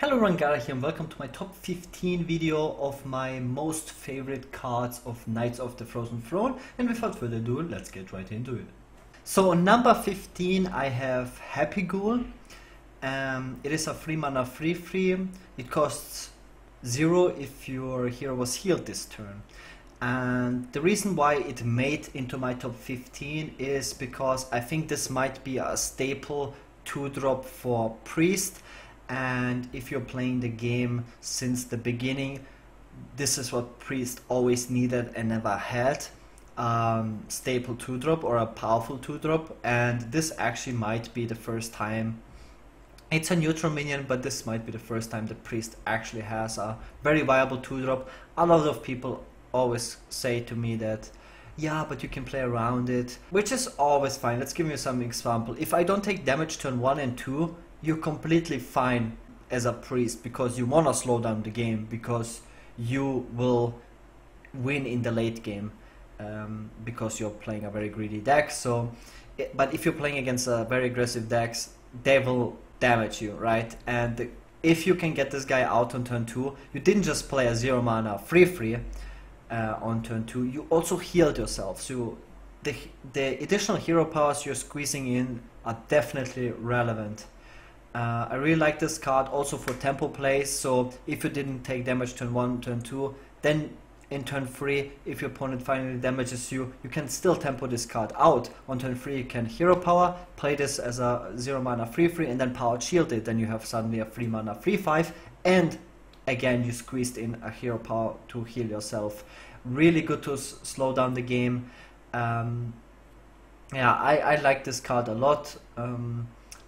Hello everyone, Gaara here and welcome to my top 15 video of my most favorite cards of Knights of the Frozen Throne, and without further ado, let's get right into it. So on number 15 I have Happy Ghul. It is a 3 mana 3/3. It costs 0 if your hero was healed this turn. And the reason why it made into my top 15 is because I think this might be a staple 2-drop for Priest. And if you're playing the game since the beginning, this is what Priest always needed and never had. Staple 2-drop or a powerful 2-drop, and this actually might be the first time. It's a neutral minion, but this might be the first time the Priest actually has a very viable 2-drop. A lot of people always say to me that, yeah, but you can play around it, which is always fine. Let's give you some example. If I don't take damage turn 1 and 2, you're completely fine as a Priest because you want to slow down the game, because you will win in the late game because you're playing a very greedy deck. But if you're playing against a very aggressive decks, they will damage you, right? And if you can get this guy out on turn 2, you didn't just play a 0 mana 3/3 on turn 2, you also healed yourself. So the additional hero powers you're squeezing in are definitely relevant. I really like this card also for tempo plays. So if you didn't take damage turn 1, turn 2, then in turn 3, if your opponent finally damages you, you can still tempo this card out. On turn 3 you can hero power, play this as a 0 mana 3/3 and then power shield it. Then you have suddenly a 3 mana 3/5 and again you squeezed in a hero power to heal yourself. Really good to slow down the game. Yeah, I like this card a lot.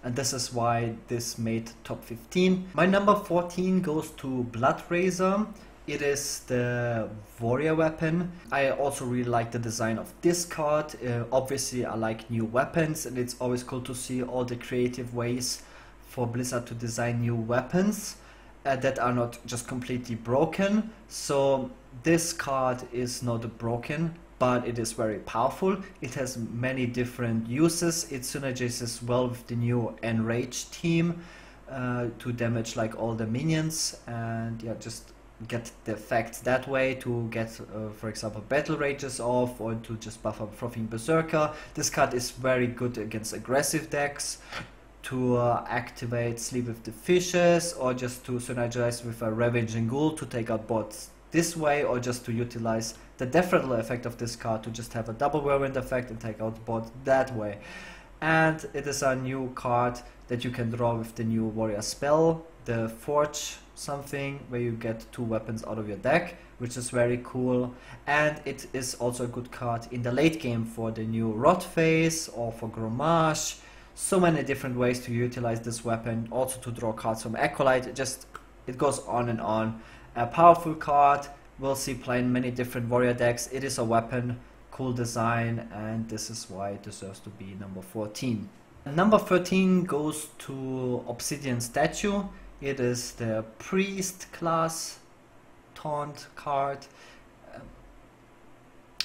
And this is why this made top 15. My number 14 goes to Bloodraiser. It is the warrior weapon. I also really like the design of this card. Obviously I like new weapons, and it's always cool to see all the creative ways for Blizzard to design new weapons that are not just completely broken. So this card is not broken, but it is very powerful. It has many different uses. It synergizes well with the new Enrage team to damage like all the minions, and yeah, just get the effects that way to get for example battle rages off, or to just buff up Frothing Berserker. This card is very good against aggressive decks to activate Sleep with the Fishes, or just to synergize with a Ravaging Ghul to take out bots this way, or just to utilize the Death Rattle effect of this card to just have a double whirlwind effect and take out bot that way. And it is a new card that you can draw with the new warrior spell, the Forge something, where you get 2 weapons out of your deck, which is very cool. And it is also a good card in the late game for the new Rot phase or for Gromage. So many different ways to utilize this weapon, also to draw cards from Acolyte. It goes on and on. A powerful card, we'll see play in many different warrior decks. It is a weapon, cool design, and this is why it deserves to be number 14. Number 13 goes to Obsidian Statue. It is the Priest class taunt card.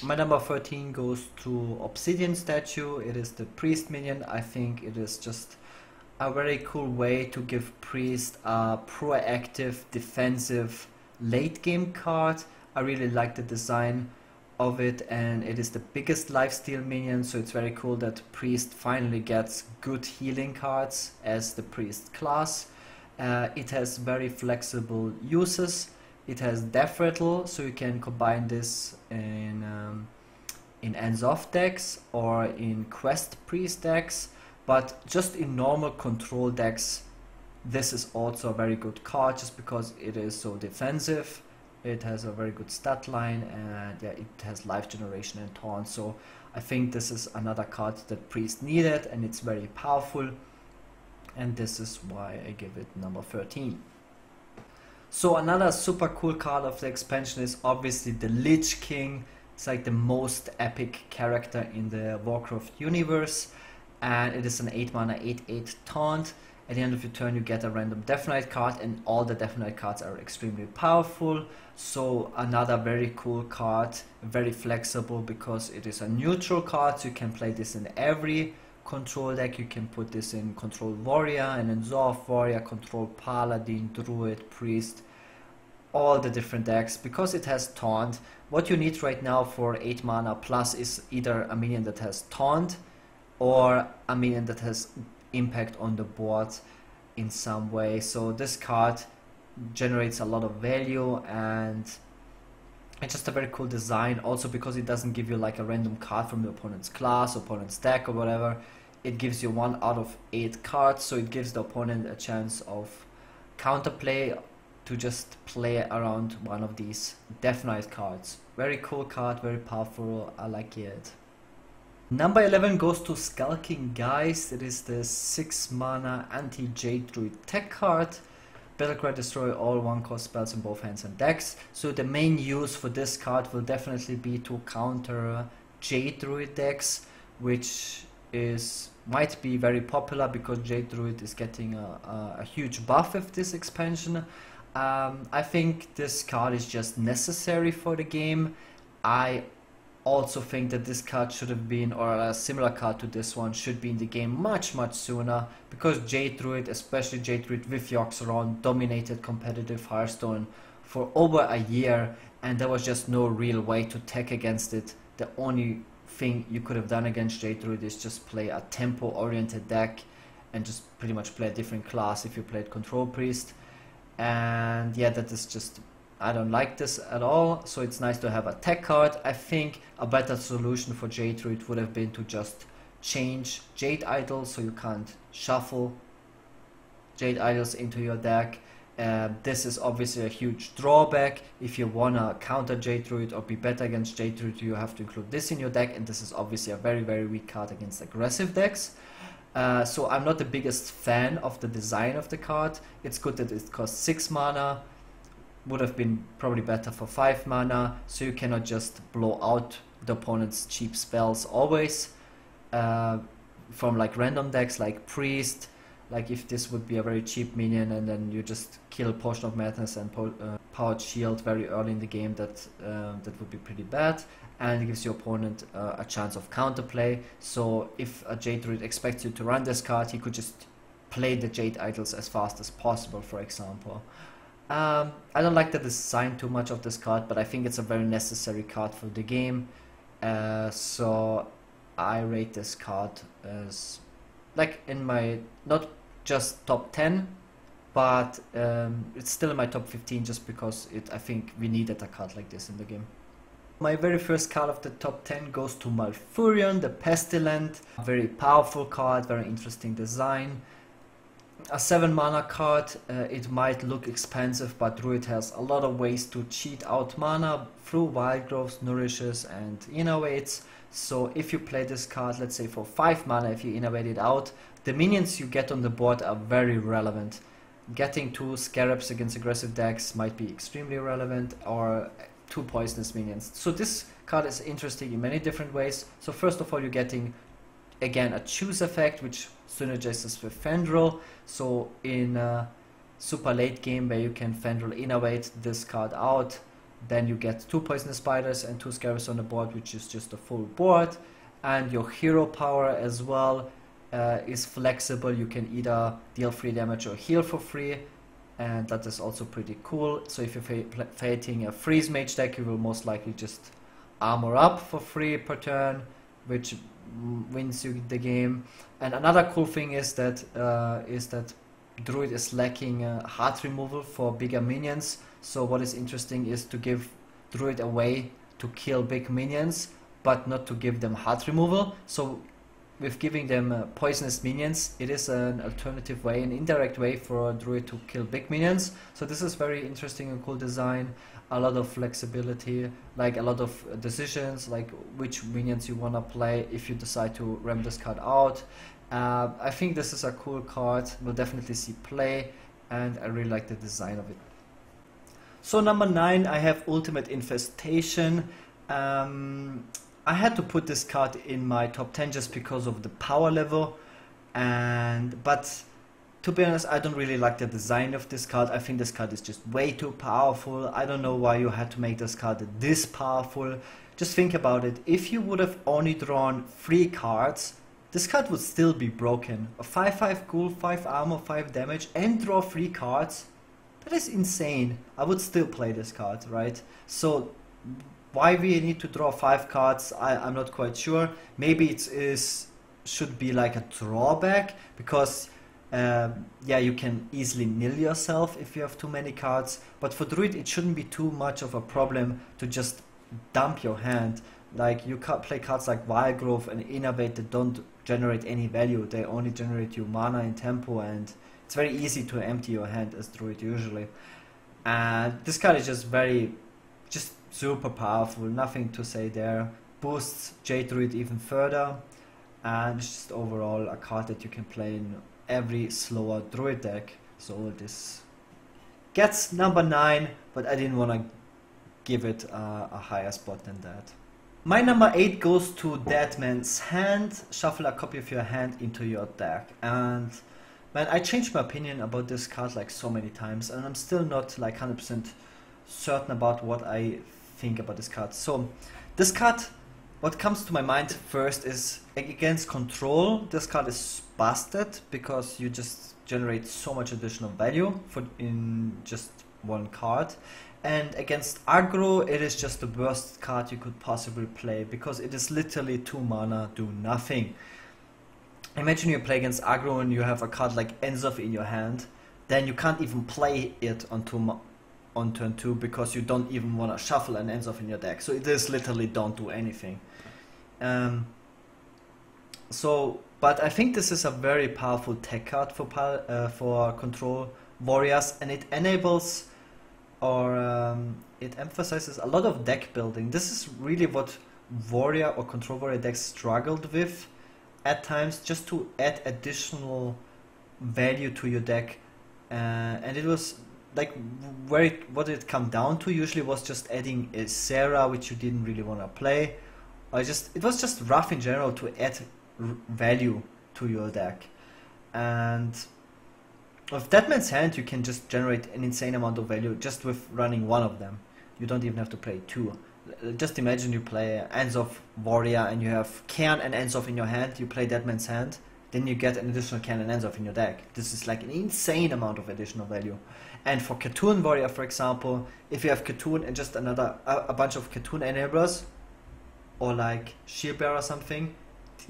My number 13 goes to Obsidian Statue. It is the Priest minion. I think it is just a very cool way to give Priest a proactive defensive late game card. I really like the design of it, and it is the biggest lifesteal minion, so it's very cool that Priest finally gets good healing cards as the Priest class. It has very flexible uses. It has Death Rattle, so you can combine this in Ends Off decks or in Quest Priest decks, but just in normal control decks this is also a very good card, just because it is so defensive. It has a very good stat line, and yeah, it has life generation and taunt. So I think this is another card that Priest needed, and it's very powerful, and this is why I give it number 13. So another super cool card of the expansion is obviously the Lich King. It's like the most epic character in the Warcraft universe, and it is an 8 mana 8/8 taunt. At the end of your turn you get a random Death Knight card, and all the Death Knight cards are extremely powerful. So another very cool card, very flexible because it is a neutral card, so you can play this in every control deck. You can put this in control warrior and in Zorf warrior, control paladin, druid, priest, all the different decks. Because it has taunt, what you need right now for 8 mana plus is either a minion that has taunt or a minion that has impact on the board in some way. So this card generates a lot of value, and it's just a very cool design. Also because it doesn't give you like a random card from the opponent's class, opponent's deck or whatever. It gives you 1 out of 8 cards, so it gives the opponent a chance of counterplay to just play around one of these Death Knight cards. Very cool card, very powerful, I like it. Number 11 goes to Skulking Geist. It is the 6 mana anti-Jade Druid tech card. Battlecry, destroy all 1-cost spells in both hands and decks. So the main use for this card will definitely be to counter Jade Druid decks, which might be very popular because Jade Druid is getting a huge buff with this expansion. I think this card is just necessary for the game. I also think that this card should have been, or a similar card to this one, should be in the game much sooner, because Jade Druid, especially Jade Druid with Yogg-Saron, dominated competitive Hearthstone for over a year, and there was just no real way to tech against it. The only thing you could have done against Jade Druid is just play a tempo oriented deck and just pretty much play a different class if you played Control Priest. And yeah, that is just, I don't like this at all, so it's nice to have a tech card. I think a better solution for Jade Druid would have been to just change Jade Idols so you can't shuffle Jade Idols into your deck. This is obviously a huge drawback. If you wanna counter Jade Druid or be better against Jade Druid, you have to include this in your deck, and this is obviously a very weak card against aggressive decks. So I'm not the biggest fan of the design of the card. It's good that it costs 6 mana. Would have been probably better for 5 mana, so you cannot just blow out the opponent's cheap spells always from like random decks like Priest. Like if this would be a very cheap minion and then you just kill Potion of Madness and Powered Shield very early in the game, that would be pretty bad, and it gives your opponent a chance of counterplay. So if a Jade Druid expects you to run this card, he could just play the Jade Idols as fast as possible, for example. I don't like the design too much of this card, but I think it's a very necessary card for the game. So I rate this card as like in my, not just top 10, but it's still in my top 15 just because I think we needed a card like this in the game. My very first card of the top 10 goes to Malfurion, the Pestilent. Very powerful card, very interesting design. A 7 mana card. It might look expensive, but Druid has a lot of ways to cheat out mana through Wild Growths, Nourishes and Innovates. So if you play this card, let's say for 5 mana, if you innovate it out, the minions you get on the board are very relevant. Getting 2 Scarabs against aggressive decks might be extremely relevant, or 2 poisonous minions. So this card is interesting in many different ways. So first of all, you're getting again a choose effect, which synergizes with Fandral. So in super late game where you can Fandral innovate this card out, then you get 2 poisonous spiders and 2 scarabs on the board, which is just a full board. And your hero power as well is flexible. You can either deal free damage or heal for free, and that is also pretty cool. So if you're fighting a freeze mage deck, you will most likely just armor up for free per turn, which wins you the game. And another cool thing is that Druid is lacking heart removal for bigger minions. So what is interesting is to give Druid a way to kill big minions, but not to give them heart removal. So with giving them poisonous minions, it is an alternative way, an indirect way for a Druid to kill big minions. So this is very interesting and cool design. A lot of flexibility, like a lot of decisions, like which minions you want to play if you decide to ram this card out. I think this is a cool card, we'll definitely see play, and I really like the design of it. So number 9, I have Ultimate Infestation. I had to put this card in my top 10 just because of the power level, but to be honest, I don't really like the design of this card. I think this card is just way too powerful. I don't know why you had to make this card this powerful. Just think about it. If you would have only drawn 3 cards this card would still be broken. A 5/5 Ghul, 5 armor, 5 damage, and draw 3 cards. That is insane. I would still play this card, right? So why we need to draw 5 cards, I'm not quite sure. Maybe should be like a drawback, because yeah, you can easily mill yourself if you have too many cards. But for Druid, it shouldn't be too much of a problem to just dump your hand. Like, you can't play cards like Wild Growth and Innervate that don't generate any value. They only generate you mana and tempo, and it's very easy to empty your hand as Druid usually. And this card is just super powerful, nothing to say there. Boosts Jade Druid even further, and it's just overall a card that you can play in every slower Druid deck. So this gets number 9, but I didn't want to give it a higher spot than that. My number 8 goes to Deadman's Hand. Shuffle a copy of your hand into your deck. And man, I changed my opinion about this card like so many times, and I'm still not like 100% certain about what I think about this card. So this card, what comes to my mind first is against control. This card is busted because you just generate so much additional value in just one card. And against aggro, it is just the worst card you could possibly play, because it is literally 2 mana, do nothing. Imagine you play against aggro and you have a card like Enzov in your hand, then you can't even play it on turn 2 because you don't even want to shuffle an Enzov in your deck. So it is literally don't do anything. But I think this is a very powerful tech card for control warriors, and it enables it emphasizes a lot of deck building. This is really what warrior or control warrior decks struggled with at times, just to add additional value to your deck. And it was like what it come down to usually was just adding a Sarah, which you didn't really want to play, or it was just rough in general to add value to your deck. And with Deadman's Hand, you can just generate an insane amount of value just with running one of them. You don't even have to play 2. Just imagine you play Enzov Warrior and you have Cairn and Enzov in your hand, you play Deadman's Hand, then you get an additional Cairn and Enzov in your deck. This is like an insane amount of additional value. And for Cartoon Warrior, for example, if you have Cartoon and just a bunch of Cartoon enablers, or like Shield Bearer or something,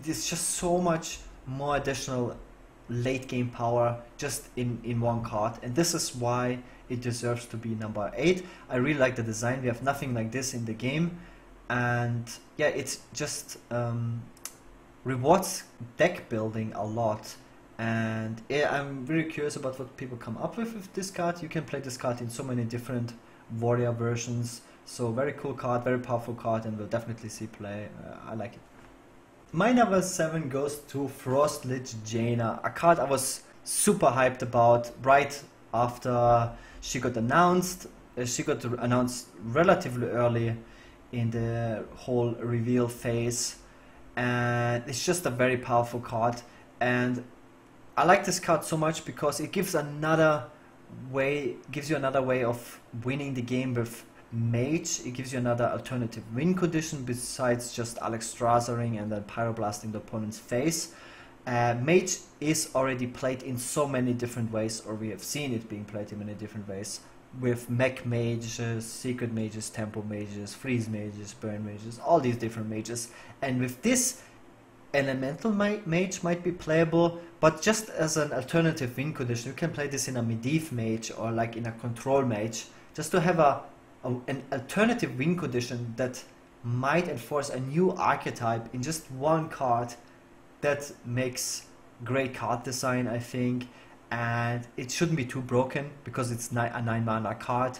there's just so much more additional late game power just in one card, and this is why it deserves to be number 8. I really like the design. We have nothing like this in the game, and yeah, it's just rewards deck building a lot. And yeah, I'm really curious about what people come up with this card. You can play this card in so many different warrior versions, so very cool card, very powerful card, and we'll definitely see play. I like it. My number 7 goes to Frostlagina, a card I was super hyped about right after she got announced. She got announced relatively early in the whole reveal phase, and it's just a very powerful card. And I like this card so much because it gives you another way of winning the game with Mage. It gives you another alternative win condition besides just Alexstrasering and then Pyroblasting the opponent's face. Mage is already played in so many different ways, or we have seen it being played in many different ways, with Mech Mages, Secret Mages, Tempo Mages, Freeze Mages, Burn Mages, all these different mages. And with this, Elemental Mage might be playable, but just as an alternative win condition. You can play this in a Medivh Mage or like in a Control Mage, just to have an alternative win condition that might enforce a new archetype in just one card. That makes great card design, I think, and it shouldn't be too broken because it's a 9 mana card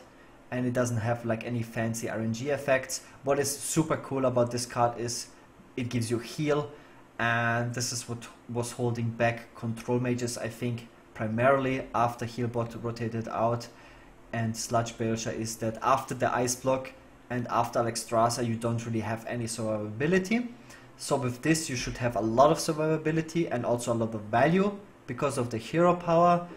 and it doesn't have like any fancy RNG effects. What is super cool about this card is it gives you heal, and this is what was holding back Control Mages, I think, primarily after Healbot rotated out. And Sludge Belcher is that after the Ice Block and after Alexstrasza you don't really have any survivability. So with this you should have a lot of survivability and also a lot of value because of the hero power,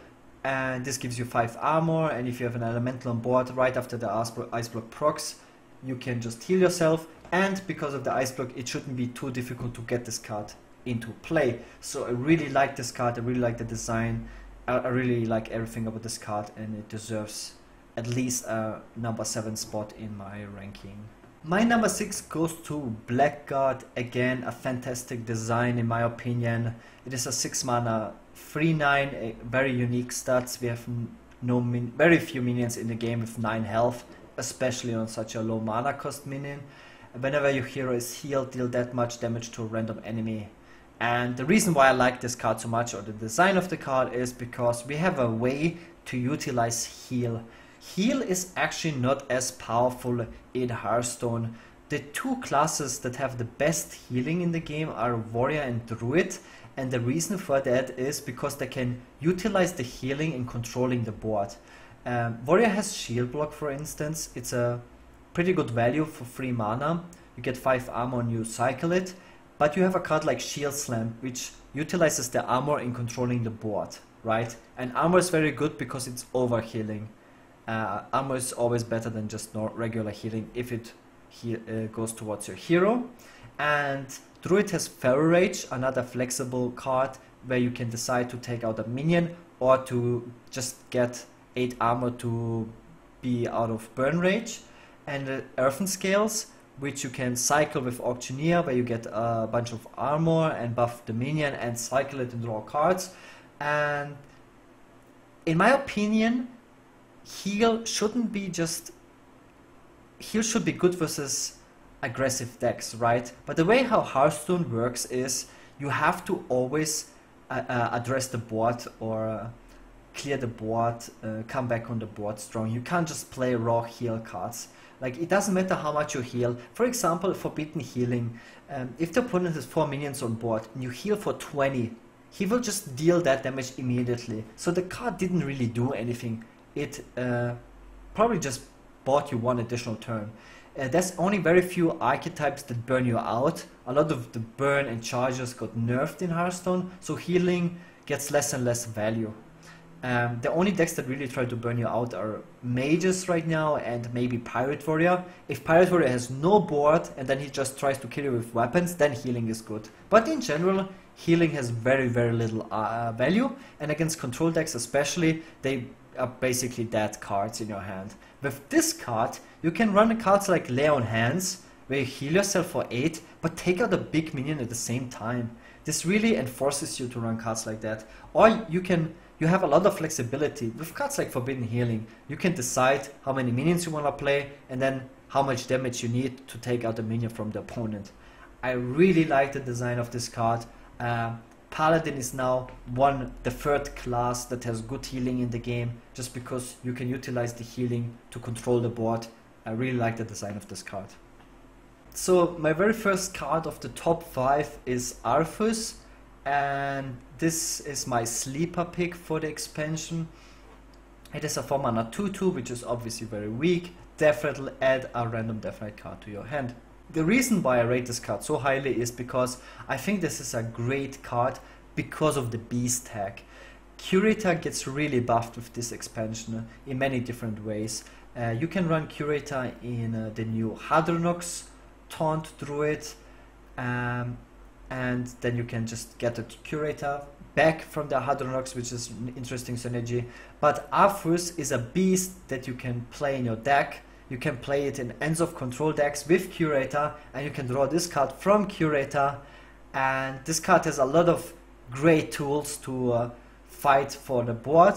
and this gives you 5 armor, and if you have an elemental on board right after the Ice Block procs, you can just heal yourself, and because of the Ice Block it shouldn't be too difficult to get this card into play. So I really like this card, I really like the design, I really like everything about this card, and it deserves at least a number 7 spot in my ranking. My number 6 goes to Blackguard. Again, a fantastic design in my opinion. It is a 6 mana 3/9, very unique stats. We have very few minions in the game with 9 health, especially on such a low mana cost minion. Whenever your hero is healed, deal that much damage to a random enemy. And the reason why I like this card so much, or the design of the card, is because we have a way to utilize heal. Heal is actually not as powerful in Hearthstone. The two classes that have the best healing in the game are Warrior and Druid, and the reason for that is because they can utilize the healing in controlling the board. Warrior has shield block, for instance. It's a pretty good value for 3 mana. You get 5 armor and you cycle it, but you have a card like Shield Slam, which utilizes the armor in controlling the board, right? And armor is very good because it's over healing. Armor is always better than just regular healing if it goes towards your hero. And Druid has Feral Rage, another flexible card where you can decide to take out a minion or to just get 8 armor to be out of burn rage. And Earthen Scales, which you can cycle with Auctioneer, where you get a bunch of armor and buff the minion and cycle it and draw cards. And in my opinion, heal shouldn't be just... Heal should be good versus aggressive decks, right? But the way how Hearthstone works is you have to always address the board or clear the board, come back on the board strong. You can't just play raw heal cards. Like, it doesn't matter how much you heal. For example, Forbidden Healing. If the opponent has 4 minions on board and you heal for 20, he will just deal that damage immediately. So the card didn't really do anything. It probably just bought you 1 additional turn. There's only very few archetypes that burn you out. A lot of the burn and charges got nerfed in Hearthstone, so healing gets less and less value. The only decks that really try to burn you out are mages right now and maybe Pirate Warrior. If Pirate Warrior has no board and then he just tries to kill you with weapons, then healing is good. But in general, healing has very little value, and against control decks especially, they are basically dead cards in your hand. With this card, you can run cards like Lay on Hands, where you heal yourself for 8, but take out a big minion at the same time. This really enforces you to run cards like that. Or you have a lot of flexibility. With cards like Forbidden Healing, you can decide how many minions you want to play and then how much damage you need to take out a minion from the opponent. I really like the design of this card. Paladin is now the 3rd class that has good healing in the game, just because you can utilize the healing to control the board. I really like the design of this card. So my very first card of the top 5 is Avarice, and this is my sleeper pick for the expansion. It is a 4 mana 2/2, which is obviously very weak. Definitely add a random Death Knight card to your hand. The reason why I rate this card so highly is because I think this is a great card because of the beast tag. Curator gets really buffed with this expansion in many different ways. You can run Curator in the new Hadronox Taunt Druid, and then you can just get a Curator back from the Hadronox, which is an interesting synergy. But Avarice is a beast that you can play in your deck. You can play it in ends of control decks with Curator, and you can draw this card from Curator. And this card has a lot of great tools to fight for the board.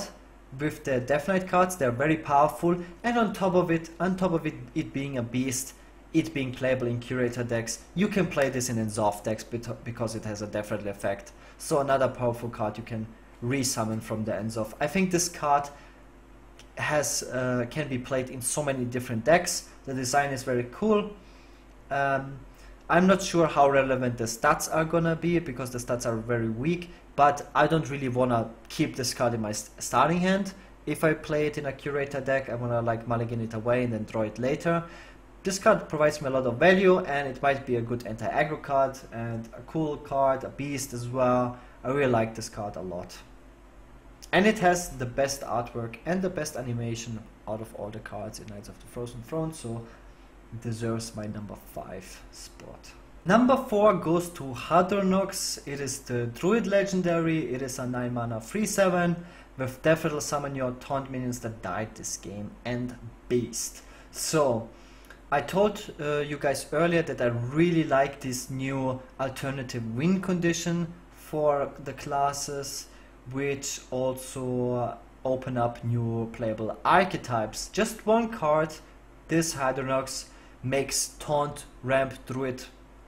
With the Death Knight cards, they're very powerful, and on top of it being a beast, it being playable in Curator decks, you can play this in Exhaust decks because it has a definite effect. So another powerful card you can resummon from the Exhaust. I think this card can be played in so many different decks. The design is very cool. I'm not sure how relevant the stats are gonna be because the stats are very weak, but I don't really wanna keep this card in my starting hand. If I play it in a Curator deck, I wanna like mulligan it away and then draw it later. This card provides me a lot of value, and it might be a good anti-aggro card and a cool card, a beast as well. I really like this card a lot. And it has the best artwork and the best animation out of all the cards in Knights of the Frozen Throne, so it deserves my number 5 spot. Number 4 goes to Hadronox. It is the Druid legendary. It is a 9 mana 3/7 with Death Rattle. Summon your taunt minions that died this game and Beast. So I told you guys earlier that I really like this new alternative win condition for the classes, which also open up new playable archetypes. Just one card, this Hadronox, makes Taunt Ramp Druid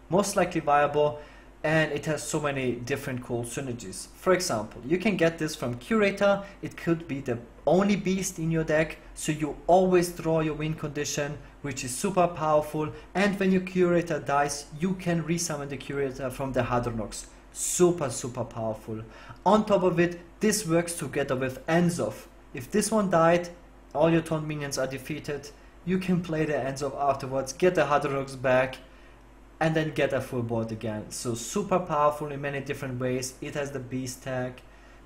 most likely viable, and it has so many different cool synergies. For example, you can get this from Curator. It could be the only beast in your deck, so you always draw your win condition, which is super powerful, and when your Curator dies, you can resummon the Curator from the Hadronox. Super powerful. On top of it, this works together with Enzov. If this one died, all your taunt minions are defeated, you can play the Enzov afterwards, get the Hadronox back, and then get a full board again. So super powerful in many different ways. It has the beast tag,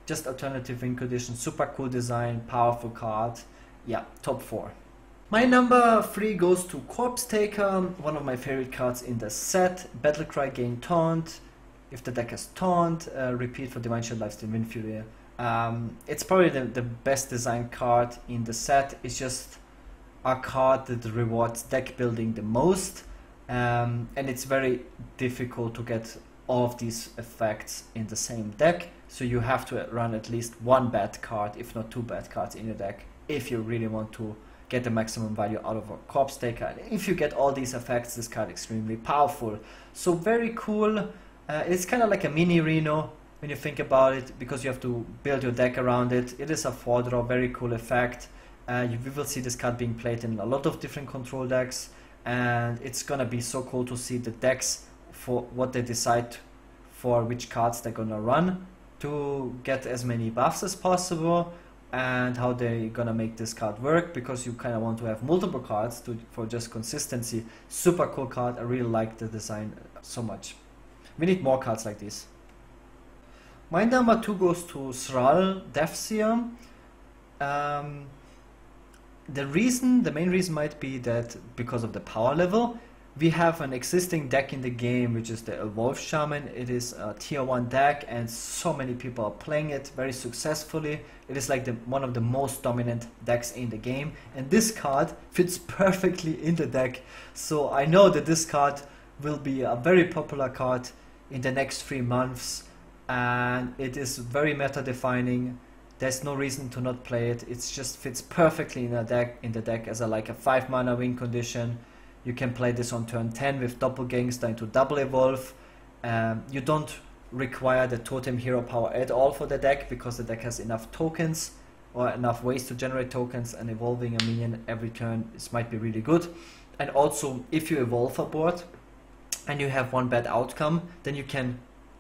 just alternative win condition, super cool design, powerful card. Yeah, top 4. My number 3 goes to Corpse Taker, one of my favorite cards in the set. Battlecry gain taunt. If the deck has taunt, repeat for Divine Shield, Lifesteal, Wind Fury. It's probably the best designed card in the set. It's just a card that rewards deck building the most. And it's very difficult to get all of these effects in the same deck, so you have to run at least one bad card, if not 2 bad cards in your deck, if you really want to get the maximum value out of a Corpse Taker. And if you get all these effects, this card is extremely powerful. So very cool. It's kind of like a mini Reno when you think about it, because you have to build your deck around it. It is a 4-draw, very cool effect. You will see this card being played in a lot of different control decks. And it's gonna be so cool to see the decks for what they decide for which cards they're gonna run to get as many buffs as possible, and how they're gonna make this card work, because you kind of want to have multiple cards for just consistency. Super cool card. I really like the design so much. We need more cards like this. My number 2 goes to Thrall Deathseer. The main reason might be that because of the power level, we have an existing deck in the game, which is the Evolved Shaman. It is a tier 1 deck, and so many people are playing it very successfully. It is like one of the most dominant decks in the game, and this card fits perfectly in the deck. So I know that this card will be a very popular card in the next 3 months, and it is very meta defining. There's no reason to not play it. It just fits perfectly in the deck as a 5 mana win condition. You can play this on turn 10 with Doppelgangster into double evolve. You don't require the totem hero power at all for the deck, because the deck has enough tokens or enough ways to generate tokens, and evolving a minion every turn might be really good. And also, if you evolve a board and you have one bad outcome, then you can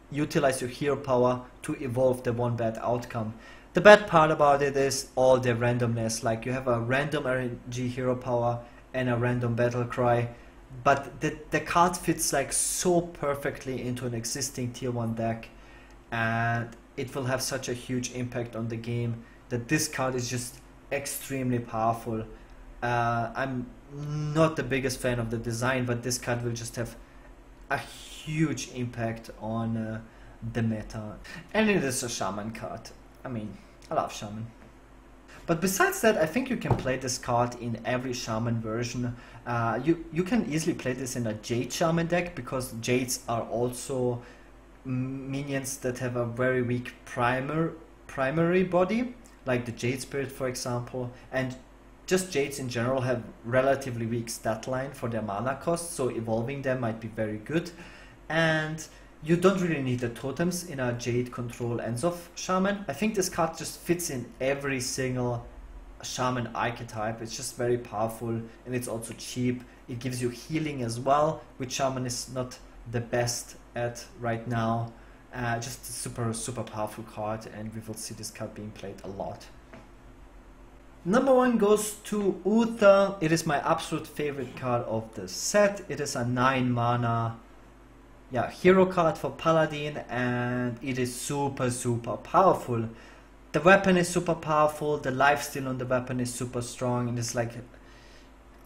utilize your hero power to evolve the one bad outcome. The bad part about it is all the randomness, like you have a random RNG hero power and a random battle cry, but the card fits like so perfectly into an existing tier 1 deck, and it will have such a huge impact on the game that this card is just extremely powerful. I'm not the biggest fan of the design, but this card will just have a huge impact on the meta. And it is a Shaman card. I mean, I love Shaman. But besides that, I think you can play this card in every Shaman version. You can easily play this in a Jade Shaman deck, because Jades are also minions that have a very weak primary body, like the Jade Spirit, for example. And just Jades in general have relatively weak stat line for their mana cost, so evolving them might be very good. And you don't really need the totems in a Jade control Enzov Shaman. I think this card just fits in every single Shaman archetype. It's just very powerful, and it's also cheap. It gives you healing as well, which Shaman is not the best at right now. Just a super powerful card, and we will see this card being played a lot. Number 1 goes to Uther. It is my absolute favorite card of the set. It is a 9 mana hero card for Paladin, and it is super powerful. The weapon is super powerful, the lifesteal on the weapon is super strong, and it's like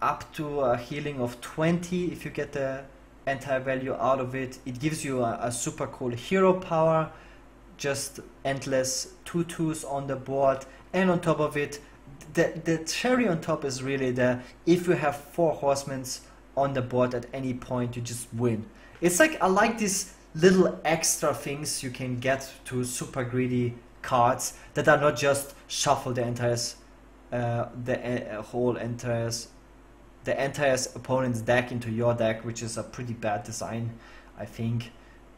up to a healing of 20 if you get the anti-value out of it. It gives you a super cool hero power, just endless 2/2s on the board, and on top of it, the cherry on top is really if you have 4 horsemen on the board at any point, you just win. It's like, I like these little extra things you can get to super greedy cards that are not just shuffle the entire opponent's deck into your deck, which is a pretty bad design, I think.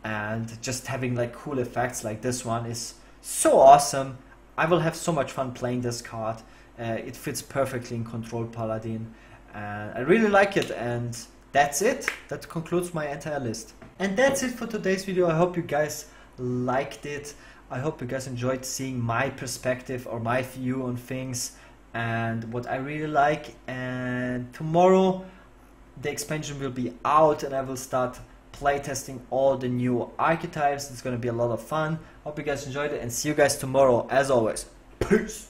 And just having like cool effects like this one is so awesome. I will have so much fun playing this card. It fits perfectly in Control Paladin, and I really like it. And that's it. That concludes my entire list. And that's it for today's video. I hope you guys liked it. I hope you guys enjoyed seeing my perspective or my view on things and what I really like. And tomorrow the expansion will be out and I will start playtesting all the new archetypes. It's going to be a lot of fun. Hope you guys enjoyed it and see you guys tomorrow as always. Peace!